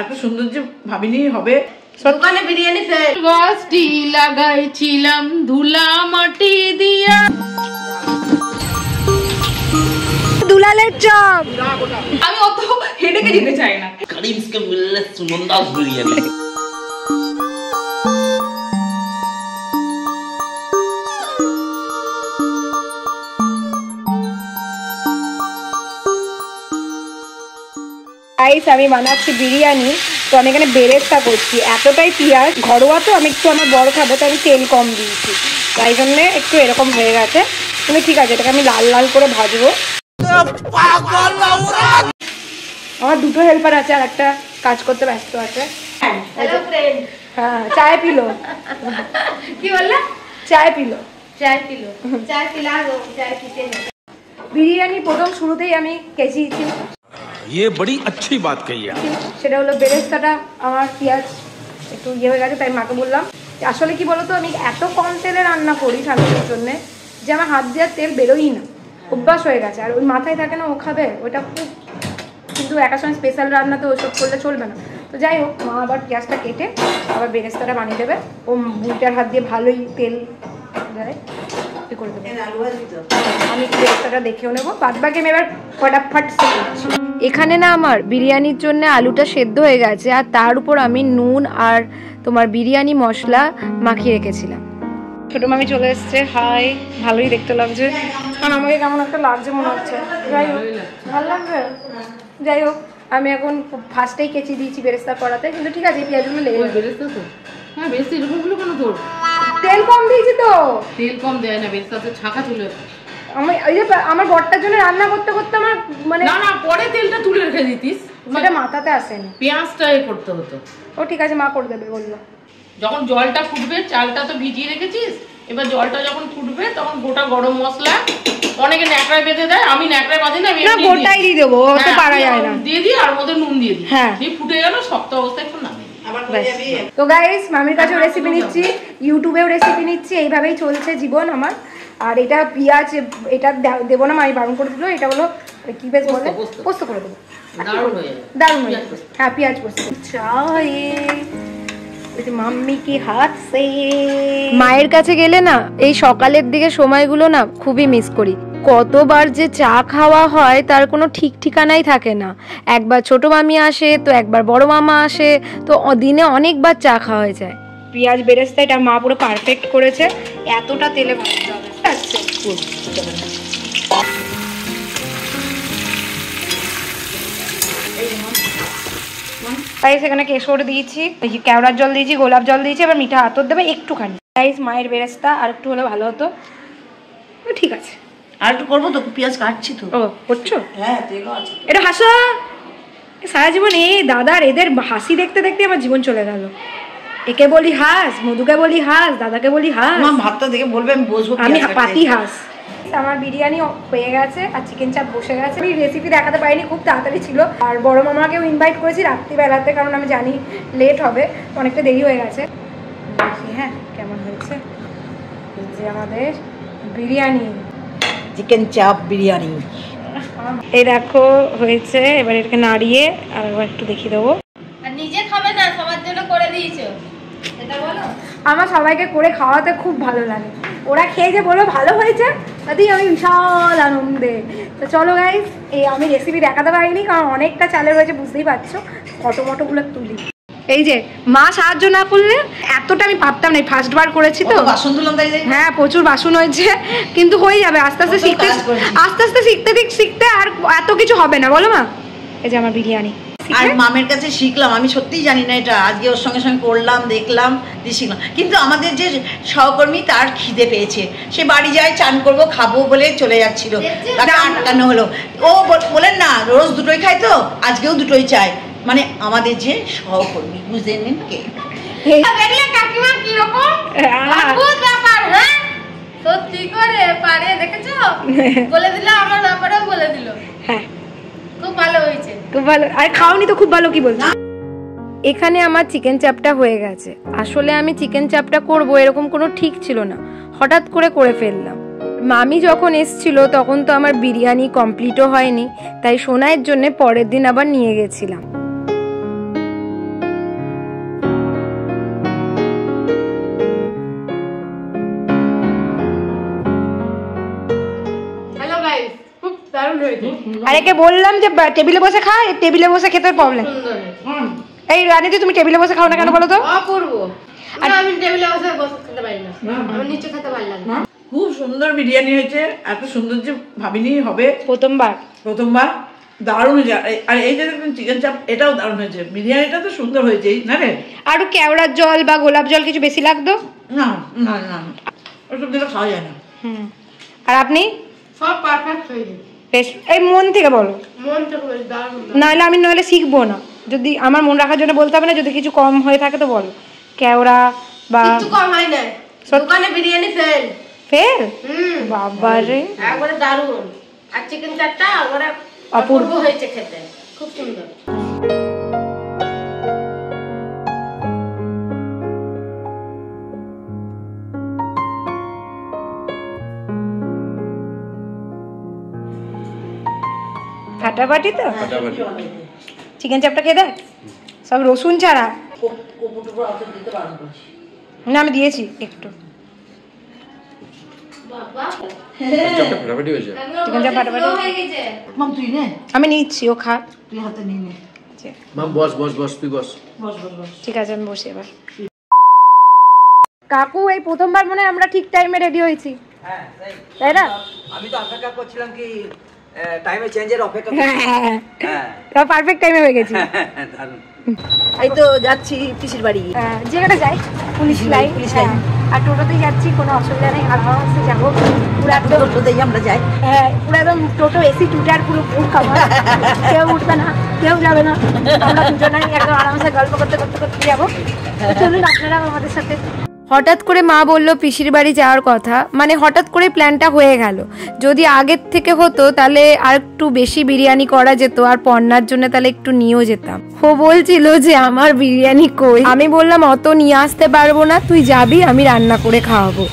এত সুন্দর যে ভাবিনি হবে। দোকানে বিরিয়ানি গাছটি লাগাইছিলাম ধুলা মাটি দিয়া। দুলালের চপ। আমি অত হেডেকে যেতে চাই না। करीम्स के मिलने सुमंदास बिरयानी। গাইস আমি বানাচ্ছি বিরিয়ানি, তো আমি এখানে বেরেস্তা করছি। এতটাই পেঁয়াজ ঘরোয়া, তো আমি একটু আমার বড় খাবে, তো আমি তেল কম দিয়েছি, তাই জন্য একটু এরকম হয়ে গেছে। তুমি ঠিক আছে, এটাকে আমি লাল লাল করে ভাজবো। আমার দুটো হেল্পার আছে, আর একটা কাজ করতে ব্যস্ত আছে। হ্যাঁ, চায় পিলো। কি বললে? চায় পিলো। চায় পিলো। চায় পিলা দো, চায় পিতে না। বিরিয়ানি প্রথম শুরুতেই আমি কেচিয়েছি। ये बड़ी अच्छी बात कही है। সেটা হলো বেরেস্তাটা আমার পেঁয়াজ একটু ইয়ে হয়ে গেছে, তাই মাকে বললাম আসলে কি বলতো, আমি এত কম তেলে রান্না করি স্বামীর জন্য যে আমার হাত দেওয়ার তেল বেরোই না, অভ্যাস হয়ে গেছে। আর ওই মাথায় থাকে না ও খাবে, ওইটা খুব, কিন্তু একার সঙ্গে স্পেশাল রান্না তো ওসব করলে চলবে না। তো যাই হোক, মা আবার পেঁয়াজটা কেটে আবার বেরেস্তাটা বানিয়ে দেবে। ও বুলটার হাত দিয়ে ভালোই তেল দেয় করে দেবে। আমি বেরেস্তাটা দেখেও নেবো, বাদ বাকি আমি এবার ফটাফট করছি। এখানে না আমার বিরিয়ানির জন্য আলুটা সেদ্ধ হয়ে গেছে, আর তার উপর আমি নুন আর তোমার বিরিয়ানি মশলা মাখিয়ে রেখেছিলাম। ছোট মামি চলে এসছে। হাই, ভালোই দেখতে লাগছে, কারণ আমাকে কেমন একটা লাগছে মনে হচ্ছে। যাই হোক, ভালো লাগবে। যাই হোক, আমি এখন ফার্স্টেই কেচি দিয়েছি বেরেস্তা করাতে, কিন্তু ঠিক আছে, পেঁয়াজগুলো লেগে যাবে। বেরেস্তা তো হ্যাঁ, বেরেস্তা এরকম গুলো কেন তোর? তেল কম দিয়েছি তো। তেল কম দেয় না, বেরেস্তাতে ছাকা চলে। আমি এই যে আমার বরটার জন্য রান্না করতে করতে আমার মানে না না, পরে তেলটা তুলে রেখে দিতিস, সেটা মাথাতে আসেনি। পেঁয়াজটা এ করতে হতো। ও ঠিক আছে, মা করে দেবে বললো। যখন জলটা ফুটবে, চালটা তো ভিজিয়ে রেখেছিস, এবার জলটা যখন ফুটবে তখন গোটা গরম মশলা, অনেকে ন্যাকড়ায় বেঁধে দেয়, আমি ন্যাকড়ায় বাঁধি না, গোটাই দিয়ে দেবো, তো পারা যায় না, দিয়ে দিই আর মধ্যে নুন দিয়ে দিই। হ্যাঁ, দিয়ে ফুটে গেল, শক্ত অবস্থায় একটু নামিয়ে। তো গাইস, মামির কাছেও রেসিপি নিচ্ছি, ইউটিউবেও রেসিপি নিচ্ছি, এইভাবেই চলছে জীবন আমার। আর এটা পেঁয়াজ, এটা দেবো না, মামি বারণ করে দিল। এটা হলো কি বেশ বলে, পোস্ত করে দেবো, দারুণ হয়ে যাবে। হ্যাঁ, পেঁয়াজ পোস্ত। মাম্মি কি হাত সে। মায়ের কাছে গেলে না এই সকালের দিকে সময়গুলো না খুবই মিস করি। কতবার যে চা খাওয়া হয় তার কোনো ঠিক ঠিকানাই থাকে না। একবার ছোট মামি আসে, তো একবার বড় মামা আসে, তো দিনে অনেকবার চা খাওয়া হয়ে যায়। পেঁয়াজ বেরেস্তা এটা মা পুরো পারফেক্ট করেছে, এতটা তেলে ভাজতে হবে। তাই সেখানে কেশর দিয়েছি, কেওড়ার জল দিয়েছি, গোলাপ জল দিয়েছি, এবার মিঠা আতর দেবে একটুখানি। গাইস, মায়ের বেরেস্তা আর একটু হলে ভালো হতো। ঠিক আছে, আর একটু করবো তো, পেঁয়াজ কাটছি তো। ও করছো? হ্যাঁ, তেলও আছে। এটা হাসা সারা জীবন এই দাদার এদের হাসি দেখতে দেখতে আমার জীবন চলে গেল। একে বলি হাস, মধুকে বলি হাস, দাদাকে বলি হাস। মা ভাতটা দেখে বলবে আমি বসবো, আমি পাতি হাস। আমার বিরিয়ানি হয়ে গেছে আর চিকেন চাপ বসে গেছে। আমি রেসিপি দেখাতে পারিনি, খুব তাড়াতাড়ি ছিল। আর বড় মামাকেও ইনভাইট করেছি রাত্রিবেলাতে, কারণ আমি জানি লেট হবে, অনেকটা দেরি হয়ে গেছে। দেখি হ্যাঁ কেমন হয়েছে। এই যে আমাদের বিরিয়ানি, চিকেন চাপ বিরিয়ানি। এই দেখো হয়েছে। এবার এটাকে নাড়িয়ে আর একটু দেখিয়ে দেবো। আর নিজে খাবে না, সবার জন্য করে দিয়েছো, এটা বলো। আমার সবাইকে করে খাওয়াতে খুব ভালো লাগে। ওরা খেয়ে যে বলো ভালো হয়েছে, তাতেই আমি বিশাল আনন্দে। তো চলো গাইস, এই আমি রেসিপি দেখাতে পারিনি কারণ অনেকটা চালের হয়েছে, বুঝতেই পারছো। ফটো তুলি। এই যে মা সাহায্য না করলে এতটা আমি ভাবতাম না। ফার্স্ট বার করেছি তো, বাসন তুললাম তাই। হ্যাঁ, প্রচুর বাসন হয়েছে, কিন্তু হয়ে যাবে আস্তে আস্তে শিখতে আর এত কিছু হবে না, বলো মা। এই যে আমার বিরিয়ানি, আর মামের কাছে শিখলাম। আমি সত্যিই জানি না এটা, আজকে ওর সঙ্গে সঙ্গে করলাম, দেখলাম, দিয়ে শিখলাম। কিন্তু আমাদের যে সহকর্মী, তার খিদে পেয়েছে, সে বাড়ি যায়, চান করবো খাবো বলে চলে যাচ্ছিল, তাকে আটকানো হলো। ও বলেন না রোজ দুটোই খায়, তো আজকেও দুটোই চায়। মানে আমাদের যে সহকর্মী, বুঝলেন কে? কাকিমা কিরকম ব্যাপার, হ্যাঁ সত্যি করে পারে, দেখেছো? বলে দিল, আমার ব্যাপারেও বলে দিল। হ্যাঁ, খুব ভালো হয়েছে, খুব ভালো। আর খাওনি তো খুব ভালো, কি বলছো? এখানে আমার চিকেন চাপটা হয়ে গেছে। আসলে আমি চিকেন চাপটা করব এরকম কোনো ঠিক ছিল না, হঠাৎ করে ফেললাম। মামি যখন এসছিল তখন তো আমার বিরিয়ানি কমপ্লিটও হয়নি, তাই সোনাইয়ের জন্য পরের দিন আবার নিয়ে গেছিলাম। আর একে বললাম যে টেবিলে বসে খা, টেবিলে বসে খেতে প্রবলেম। এই রানীদি তুমি টেবিলে বসে খাও না কেন বলো তো? করবো আমি টেবিলে বসে খেতে পারি না, আমি নিচে খেতে পারলাম না। খুব সুন্দর বিরিয়ানি হয়েছে, এত সুন্দর যে ভাবিনি হবে প্রথমবার দারুণ হয়েছে। আর এই যে চিকেন চাপ এটাও দারুণ হয়েছে, বিরিয়ানিটা তো সুন্দর হয়েছে না রে। আরো কেওড়ার জল বা গোলাপ জল কিছু বেশি লাগতো না না না, ওসব দিলে খাওয়া যায় না। আর আপনি সব পারফেক্ট হয়েছে, বেশ এই মন থেকে বলো, মন থেকে বলি দারুণ। নাহলে আমি নইলে শিখবো না, যদি আমার মন রাখার জন্য বলতে হবে না, যদি কিছু কম হয়ে থাকে তো বলো। কেওড়া বা কিছু কম হয় না, দোকানে বিরিয়ানি ফেল ফেল। বাবারে একবারে দারুণ। আর চিকেন চাপটা একবারে অপূর্ব হয়েছে খেতে, খুব সুন্দর। ফাটাফাটি তো চিকেন চাপটা খেয়ে দেখ, সব রসুন ছাড়া। না আমি দিয়েছি একটু, আমি নিচ্ছি, ও খা। ঠিক আছে আমি বসি এবার। কাকু এই প্রথমবার মনে হয় আমরা ঠিক টাইমে রেডি হয়েছি, তাই না? আমি তো অপেক্ষা করছিলাম কি টাইমে চেঞ্জের অপেক্ষা। হ্যাঁ পারফেক্ট টাইমে হয়ে গেছি। এই তো যাচ্ছি পিসির বাড়ি, যেখানে যাই পুলিশ লাইন, আর টোটোতেই যাচ্ছি, কোনো অসুবিধা নেই, আরামসে যাবো। পুরা টোটোতেই আমরা যাই। হ্যাঁ পুরো একদম টোটো এসি টুটার পুরো ফুল খাবার, কেউ উঠবে না কেউ যাবে না, আমরা দুজনেই একদম আরামসে গল্প করতে করতে করতে যাবো। চলুন আপনারা আমাদের সাথে। হঠাৎ করে মা বলল পিসির বাড়ি যাওয়ার কথা, মানে হঠাৎ করে প্ল্যানটা হয়ে গেল। যদি আগের থেকে হতো তাহলে আর একটু বেশি বিরিয়ানি করা যেত, আর পন্নার জন্য তাহলে একটু নিয়েও যেতাম। ও বলছিল যে আমার বিরিয়ানি কই, আমি বললাম অত নিয়ে আসতে পারবো না, তুই যাবি আমি রান্না করে খাওয়াবো।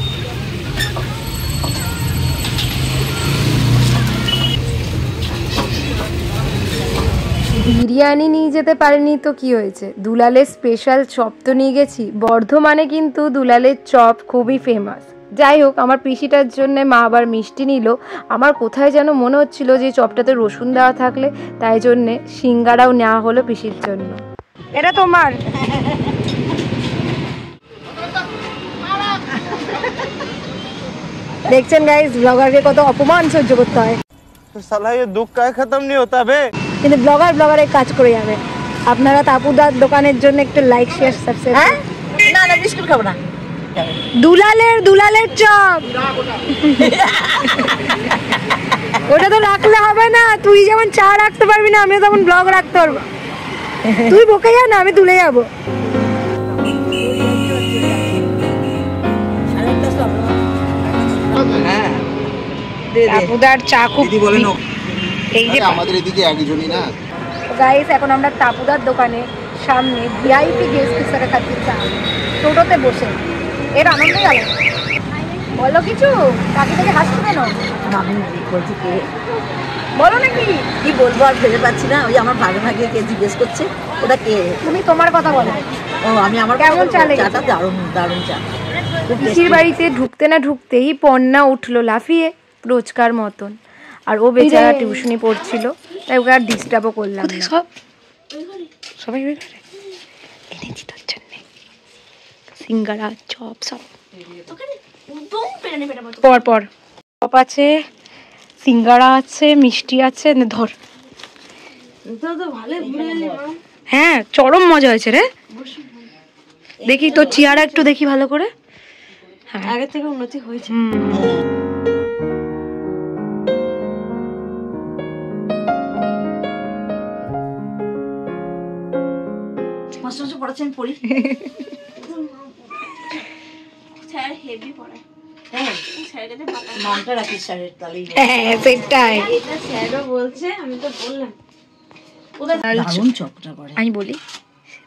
বিরিয়ানি নিয়ে যেতে পারিনি তো কি হয়েছে, দুলালের স্পেশাল চপ তো নিয়ে গেছি। বর্ধমানে কিন্তু দুলালের চপ খুবই ফেমাস। যাই হোক, আমার পিসিটার জন্য মা আবার মিষ্টি নিল। আমার কোথায় যেন মনে হচ্ছিল যে চপটাতে রসুন দেওয়া থাকলে, তাই জন্যে সিঙ্গারাও নেওয়া হলো পিসির জন্য। এটা তোমার। দেখছেন গাইস, ব্লগারকে কত অপমান সহ্য করতে হয়। साला ये दुख का खत्म नहीं होता बे। কিন্তু ব্লগারের কাজ করে যাবে। আপনারা তাপুদার দোকানের জন্য একটু লাইক শেয়ার সাবস্ক্রাইব। না না বিস্কুট খাবো না। দুলালের চপ ওটা তো রাখলে হবে না, তুই যেমন চা রাখতে পারবি না আমিও তেমন ব্লগ রাখতে পারবো। তুই বকে যা না, আমি তুলে যাবো। তাপুদার চা খুব এই যে আমাদের এদিকে একজনই না। গাইস, এখন আমরা তাপুদার দোকানে সামনে ভিআইপি গেস্ট হিসেবে খাচ্ছি চা, টোটোতে বসে। এর আনন্দই আলাদা। বলো কিছু, কাকি থেকে হাসছো কেন? আমি বলছি কে বলো নাকি। কি বলবো আর ভেবে পাচ্ছি না। ওই আমার ভাগে ভাগে কে জিজ্ঞেস করছে ওটা কে। তুমি তোমার কথা বলো। ও আমি আমার কেমন চা লেগেছে? চাটা দারুণ দারুণ চা। পিসির বাড়িতে ঢুকতে না ঢুকতেই পন্না উঠলো লাফিয়ে রোজকার মতন, আর ও বেচারা টিউশনি পড়ছিল, তাই ওকে আর ডিস্টার্বও করলাম না। সবাই ওই ঘরে এনেছি তোর জন্য সিঙ্গারা চপ সব পর চপ আছে, সিঙ্গারা আছে, মিষ্টি আছে। ধর, হ্যাঁ চরম মজা হয়েছে রে। দেখি তোর চেহারা একটু দেখি ভালো করে। আগে থেকে উন্নতি হয়েছে। মাস্টার পড়াচ্ছেন পড়ি। স্যার হেভি পড়ায়। হ্যাঁ স্যারের কাছে নামটা রাখিস স্যারের তাহলেই। হ্যাঁ সেটাই। এটা স্যারও বলছে, আমি তো বললাম। দারুণ চপটা করে। আমি বলি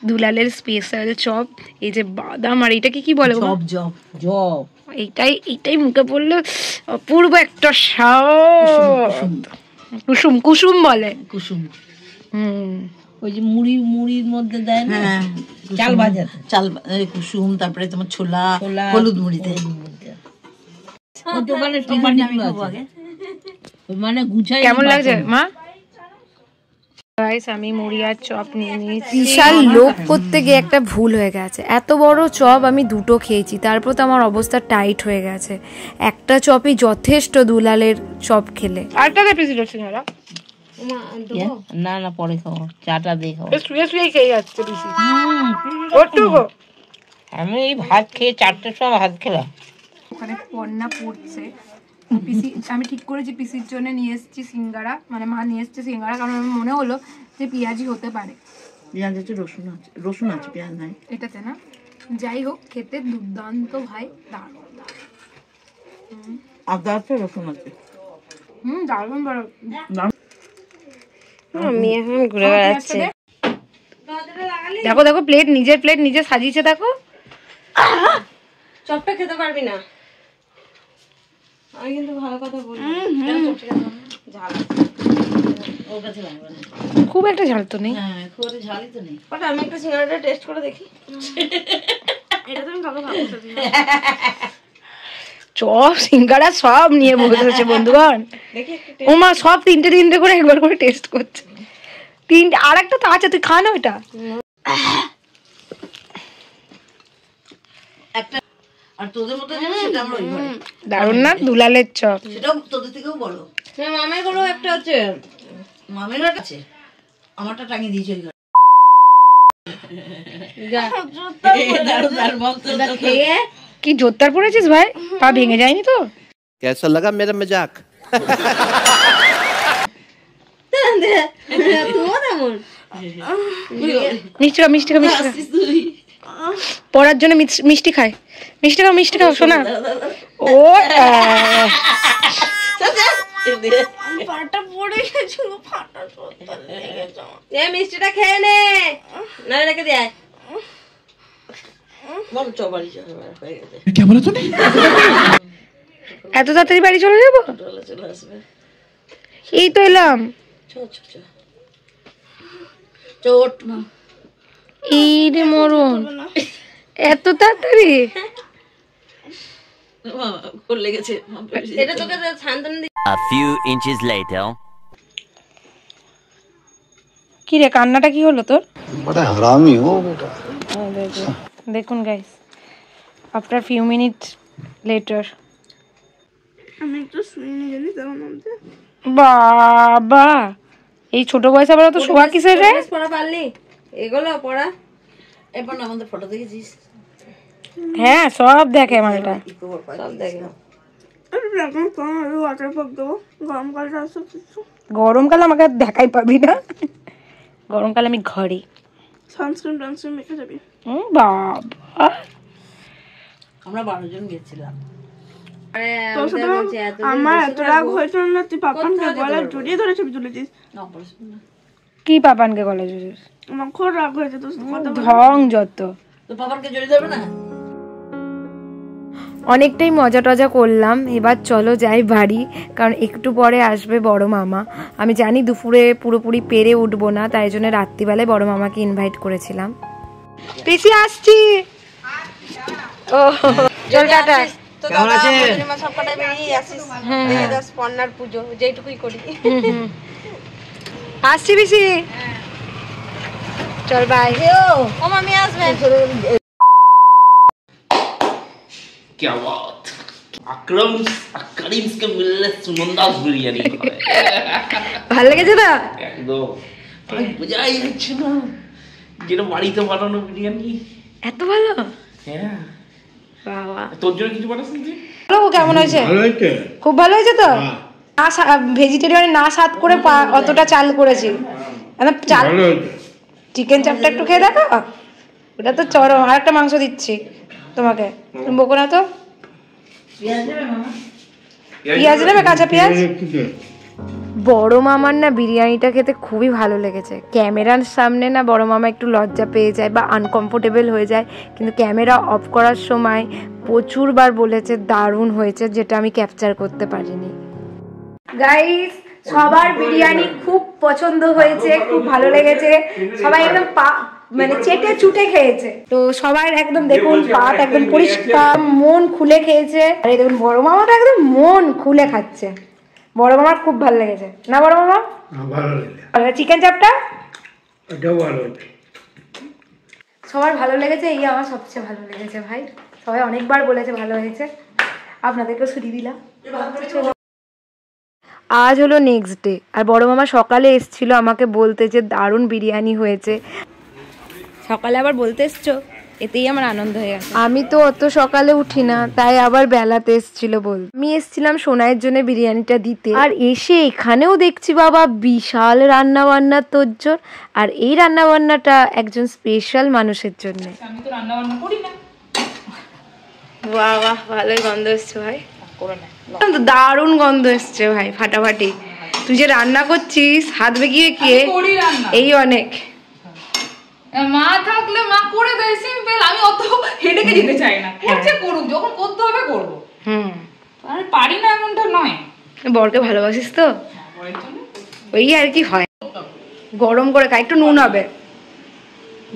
দুলালের স্পেশাল চপ, এই যে বাদাম আর এটাকে কি বলে? Job job job. এইটাই মুখে পড়লো অপূর্ব একটা স্বাদ। কুসুম কুসুম বলে। কুসুম। ওই যে মুড়ির মধ্যে দেয় না, হ্যাঁ চাল ভাজা, চাল কুসুম, তারপরে তোমার ছোলা হলুদ মুড়িতে। ওই দোকানে টমাটো আছে, মানে গুছাই। কেমন লাগছে মা? গাইস আমি মুড়ি আর চপ নিয়ে নিয়েছি। বিশাল লোভ করতে গিয়ে একটা ভুল হয়ে গেছে, এত বড় চপ আমি দুটো খেয়েছি, তারপর তো আমার অবস্থা টাইট হয়ে গেছে। একটা চপই যথেষ্ট দুলালের চপ খেলে। আরেকটা রেপিসিড হচ্ছে না না না পরে খাবো, চাটা দিয়ে খাবো। শুয়ে শুয়ে খেয়ে যাচ্ছে পিসি। ওটুকু আমি এই ভাত খেয়ে 4টের সময় ভাত খেলাম। ওখানে পন্না পড়ছে পিসি, আমি ঠিক করেছি পিসির জন্য নিয়ে এসেছি সিঙ্গারা, মানে মা নিয়ে এসেছে সিঙ্গারা, কারণ আমার মনে হলো যে পেঁয়াজি হতে পারে। পেঁয়াজ আছে, রসুন আছে, পেঁয়াজ নাই এটাতে না। যাই হোক খেতে দুর্দান্ত ভাই, দারুণ। আদা আছে, রসুন আছে, দারুণ বড়। আমি এখন ঘুরে বেড়াচ্ছি। দেখো দেখো প্লেট, নিজের প্লেট নিজে সাজিয়েছে দেখো। চপটা খেতে পারবি না, আমি কিন্তু ভালো কথা বলি। খুব একটা ঝাল তো নেই। হ্যাঁ খুব একটা ঝালই তো নেই। ওটা আমি একটা সিঙ্গারাটা টেস্ট করে দেখি। এটা তুমি কাকে ভাবছো? চপ সিঙ্গারা সব নিয়ে বসেছে বন্ধুগণ। ও মা সব তিনটে করে একবার করে টেস্ট করছে। তিনটে, আর একটা তো আছে, তুই খা না ওটা। একটা আর তোদের মতো যেন সেটা আমরা ওই ঘরে। দারুণ না দুলালের চপ? সেটাও তোদের থেকেও বড়। মামের গুলো একটা আছে, মামের আছে, আমারটা টাঙিয়ে দিয়েছে ওই ঘরে। কি জোরদার পড়েছিস ভাই, পা ভেঙে যায়নি তো? कैसा लगा मेरा मजाक? মিষ্টি খা পড়ার জন্য মিষ্টি খায়। মিষ্টি খাও শোনা। ও পাটা পড়ে গেছিল, ফাটা মিষ্টিটা খেয়ে নে, না রেখে দেয়। এত তাড়াতাড়ি বাড়ি চলে যাবো? এই তো এলাম। চোট না এই রে মরণ, এত তাড়াতাড়ি লেগেছে। এটা তোকে সান্ত্বনা দিই। A few inches later. কি রে কান্নাটা কি হলো তোর? बड़ा हरामी हो बेटा। দেখুন guys, after few minutes later. আমি একটু শুনিনি জানি তেমন মধ্যে। বাবা এই ছোট বয়সে আবার তো শোয়া কিসের রে? পড়া পারলি? এগুলো পড়া এরপর না আমাদের ফটো দেখেছিস? হ্যাঁ সব দেখে মালটা, সব দেখে। ওয়াটার পার্ক দেবো, গরমকালটা আসো কিছু। গরমকালে আমাকে দেখাই পাবি না, গরমকালে আমি ঘরে। সানস্ক্রিন মেখে যাবি। বাবা আমরা 12 জন গেছিলাম। আমার এত রাগ হয়েছিল না, তুই পাপানকে গলা জড়িয়ে ধরে ছবি তুলেছিস। কি পাপানকে গলা জড়িয়ে? আমার খুব রাগ হয়েছে তোর কথা। ঢং যত। তো পাপানকে জড়িয়ে ধরবে না? অনেকটাই মজা টজা করলাম, এবার চলো যাই বাড়ি, কারণ একটু পরে আসবে বড় মামা। আমি জানি দুপুরে পুরোপুরি পেরে উঠবো না, তাই জন্য রাত্রিবেলায় বড় মামাকে ইনভাইট করেছিলাম। পিসি আসছি। ও চল টাটা। কেমন আছেন? সবকটা বেরিয়ে আসিস, দেখে যাস পন্নার পুজো যেটুকুই করি। আসছি পিসি, চল বাই। ও মামি আসবে। क्या बात, करीम के मिलने सुनंदाज बिरयानी ভালো লেগেছে তো? একদম বোঝাই যাচ্ছে না যেটা বাড়িতে বানানো বিরিয়ানি এত ভালো। হ্যাঁ বাবা তোর জন্য কিছু বানাচ্ছিস? কেমন হয়েছে? খুব ভালো হয়েছে তো? ভেজিটেরিয়ান না স্বাদ করে অতটা চাল করেছি। চাল চিকেন চাপটা একটু খেয়ে দেখো, ওটা তো চরম। আর একটা মাংস দিচ্ছি তোমাকে, তুমি বকো না তো। পেঁয়াজ নেবে, কাঁচা পেঁয়াজ। বড় মামার না বিরিয়ানিটা খেতে খুবই ভালো লেগেছে। ক্যামেরার সামনে না বড় মামা একটু লজ্জা পেয়ে যায় বা আনকমফোর্টেবল হয়ে যায়, কিন্তু ক্যামেরা অফ করার সময় প্রচুরবার বলেছে দারুণ হয়েছে, যেটা আমি ক্যাপচার করতে পারিনি। গাইস সবার বিরিয়ানি খুব পছন্দ হয়েছে, খুব ভালো লেগেছে। সবাই একদম মানে চেটে চুটে খেয়েছে। তো সবাই একদম দেখুন পাত একদম পরিষ্কার, মন খুলে খেয়েছে। আর এই দেখুন বড় মামাটা একদম মন খুলে খাচ্ছে। বড় মামার খুব ভালো লেগেছে না বড় মামা? ভালো লেগেছে। চিকেন চাপটা এটাও ভালো। সবার ভালো লেগেছে, এই আমার সবচেয়ে ভালো লেগেছে ভাই। সবাই অনেকবার বলেছে ভালো হয়েছে, আপনাদেরকেও ছুটি দিলাম। আজ হলো নেক্সট ডে, আর বড় মামা সকালে এসেছিল আমাকে বলতে যে দারুণ বিরিয়ানি হয়েছে। সকালে আবার বলতে এসছো, এতেই আমার আনন্দ হয়ে গেছে। আমি তো অত সকালে উঠি না, তাই আবার বেলাতে এসেছিল বল। আমি এসেছিলাম সোনাইয়ের জন্য বিরিয়ানিটা দিতে, আর এসে এখানেও দেখছি বাবা বিশাল রান্না বান্নার তোজ্জোর। আর এই রান্না বান্নাটা একজন স্পেশাল মানুষের জন্য। আমি তো রান্না বান্না করি না। বাহ বাহ, ভালোই গন্ধ এসছে ভাই, দারুণ গন্ধ এসছে ভাই, ফাটাফাটি। তুই যে রান্না করছিস হাত বেঁকিয়ে গিয়ে, এই অনেক। মা থাকলে মা করে দেয় সিম্পল, আমি অত হেডেকে যেতে চাই না। করছে করুক, যখন করতে হবে করবো। আমি পারি না এমনটা নয়। বরকে ভালোবাসিস তো, ওই আর কি হয়। গরম করে খাই, একটু নুন হবে,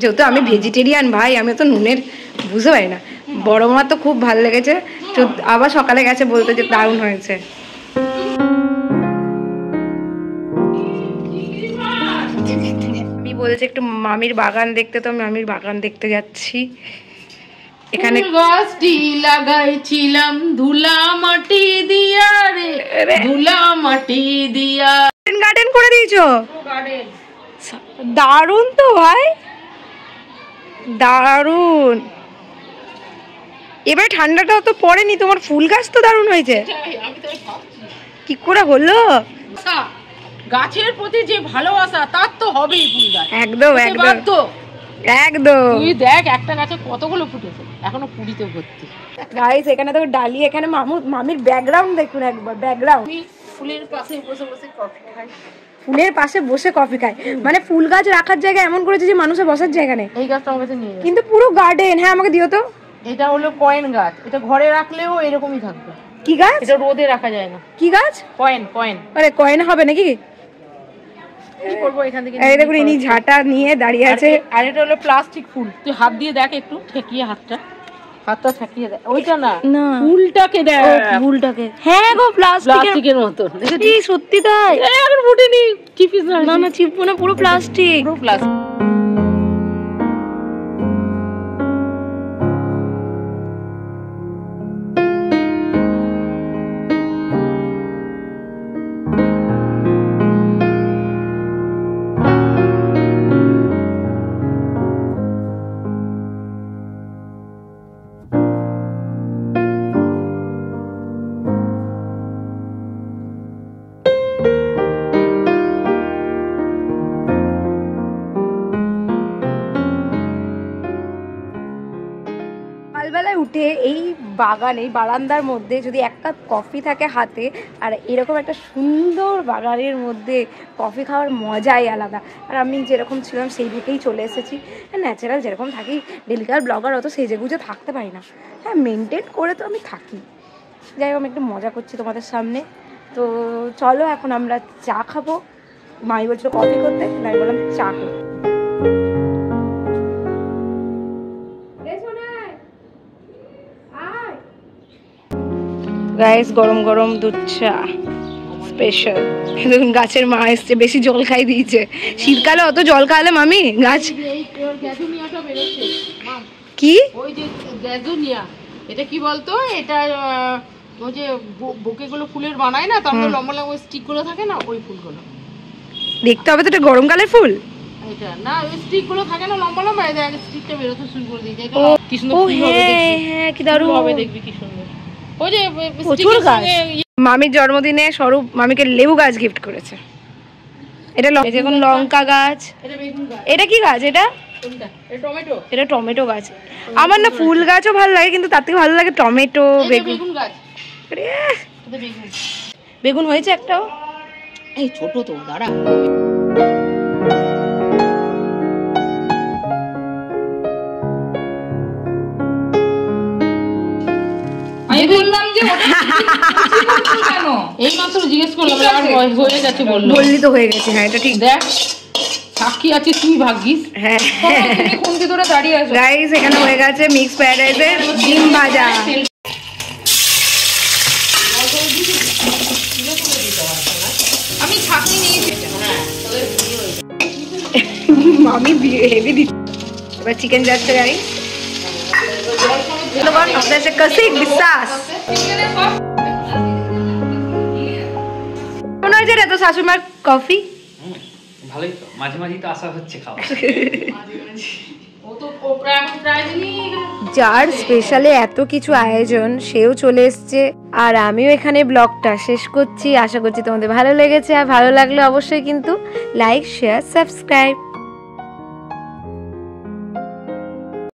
যেহেতু আমি ভেজিটেরিয়ান ভাই, আমি তো নুনের বুঝতে পারি না। বড় মার তো খুব ভালো লেগেছে, তো আবার সকালে গেছে বলতে যে দারুণ হয়েছে। আমি বলেছি একটু মামির বাগান দেখতে, তো মামির বাগান দেখতে যাচ্ছি। এখানে গাছটি লাগাইছিলাম ধুলা মাটি দিয়া রে, ধুলা মাটি দিয়া। গার্ডেন করে দিয়েছো, দারুণ তো ভাই, দারুণ। এবার ঠান্ডাটা তো পড়েনি, তোমার ফুল গাছ তো দারুণ হয়েছে। কি করে হলো? গাছের প্রতি যে ভালোবাসা তার তো হবেই ফুল গাছ। একদম একদম একদম। তুই দেখ একটা গাছে কতগুলো ফুটেছে, এখনো কুড়িতে ভর্তি। গাইস এখানে তো ডালি, এখানে মামির ব্যাকগ্রাউন্ড দেখুন একবার, ব্যাকগ্রাউন্ড। ফুলের পাশে বসে বসে কফি খাই, ফুলের পাশে বসে কফি খায়, মানে ফুল গাছ রাখার জায়গা এমন করেছে যে মানুষের বসার জায়গা নেই। এই গাছটা আমার কাছে নিয়ে যাও। কিন্তু পুরো গার্ডেন। হ্যাঁ আমাকে দিও তো। এটা হলো কয়েন গাছ, এটা ঘরে রাখলেও এরকমই থাকবে। কি গাছ? এটা রোদে রাখা যায় না। কি গাছ? কয়েন। কয়েন। আরে কয়েন হবে নাকি? কি করবো এখান থেকে? এই দেখুন ইনি ঝাঁটা নিয়ে দাঁড়িয়ে আছে। আর এটা হলো প্লাস্টিক ফুল, তুই হাত দিয়ে দেখ, একটু ঠেকিয়ে হাতটা ঠেকিয়ে দেখ। ওইটা না, ফুলটাকে দেখ, ফুলটাকে। হ্যাঁ গো, প্লাস্টিকের মতো। দেখেছি, সত্যি তাই। এখন ফুটেনি, চিপিস না না, চিপবো না, পুরো প্লাস্টিক। পুরো প্লাস্টিক। সকালবেলায় উঠে এই বাগানে, বারান্দার মধ্যে যদি এক কাপ কফি থাকে হাতে, আর এরকম একটা সুন্দর বাগানের মধ্যে কফি খাওয়ার মজাই আলাদা। আর আমি যেরকম ছিলাম সেই থেকেই চলে এসেছি, ন্যাচারাল যেরকম থাকি। ডেলিকার ব্লগার অত সেজে গুজে থাকতে পারি না, হ্যাঁ মেনটেন করে তো আমি থাকি। যাই হোক, আমি একটু মজা করছি তোমাদের সামনে। তো চলো এখন আমরা চা খাবো। মাই বলছিল কফি করতে, আমি বললাম চা করবো। গাইস গরম গরম দুধ চা স্পেশাল। দেখুন গাছের মা এসছে, বেশি জল খাই দিয়েছে। শীতকালে অত জল খাওয়ালে মামি গাছ কি? ওই যে গ্যাজুনিয়া, এটা কি বলতো, এটা ওই যে বুকেগুলো ফুলের বানায় না, তার মধ্যে লম্বা লম্বা স্টিক গুলো থাকে না, ওই ফুলগুলো দেখতে হবে। তো এটা গরমকালের ফুল। এটা না, ওই স্টিক গুলো থাকে না লম্বা লম্বা, এই দেখ স্টিকটা বেরোতে শুরু করে দিয়েছে। এটা কি সুন্দর ফুল হবে, দেখবি। হ্যাঁ কি দারুণ হবে, দেখবি কি সুন্দর। ওই যে প্রচুর গাছ। মামির জন্মদিনে স্বরূপ মামিকে লেবু গাছ গিফট করেছে। এটা যেমন লঙ্কা গাছ। এটা বেগুন গাছ। এটা কি গাছ? এটা টমেটো। এটা টমেটো গাছ। আমার না ফুল গাছও ভালো লাগে, কিন্তু তার থেকে ভালো লাগে টমেটো, বেগুন গাছ। বেগুন হয়েছে একটাও? এই ছোট তো, দাঁড়া। আমি বললাম যে কেন, এই মাত্র জিজ্ঞেস করলাম, আমার হয়ে গেছে বললো। বললি তো হয়ে গেছে। হ্যাঁ এটা ঠিক। দেখ সাক্ষী আছে, তুই ভাগ্যিস। হ্যাঁ তুমি কোনকে ধরে দাঁড়িয়ে আছো। গাইস এখানে হয়ে গেছে মিক্স ফ্রাইড রাইসের ডিম ভাজা। আমি হেভি দিচ্ছি। এবার চিকেন যাচ্ছে রাইস। আপনার से कसिक বিশ্বাস মনে হয় যে তো শাশুড়িমার কফি ভালোই তো, মাঝে মাঝে তো আশা হচ্ছে খাওয়া। যার স্পেশালে এত কিছু আয়োজন সেও চলে এসছে, আর আমিও এখানে ব্লগটা শেষ করছি। আশা করছি তোমাদের ভালো লেগেছে, আর ভালো লাগলে অবশ্যই কিন্তু লাইক, শেয়ার, সাবস্ক্রাইব।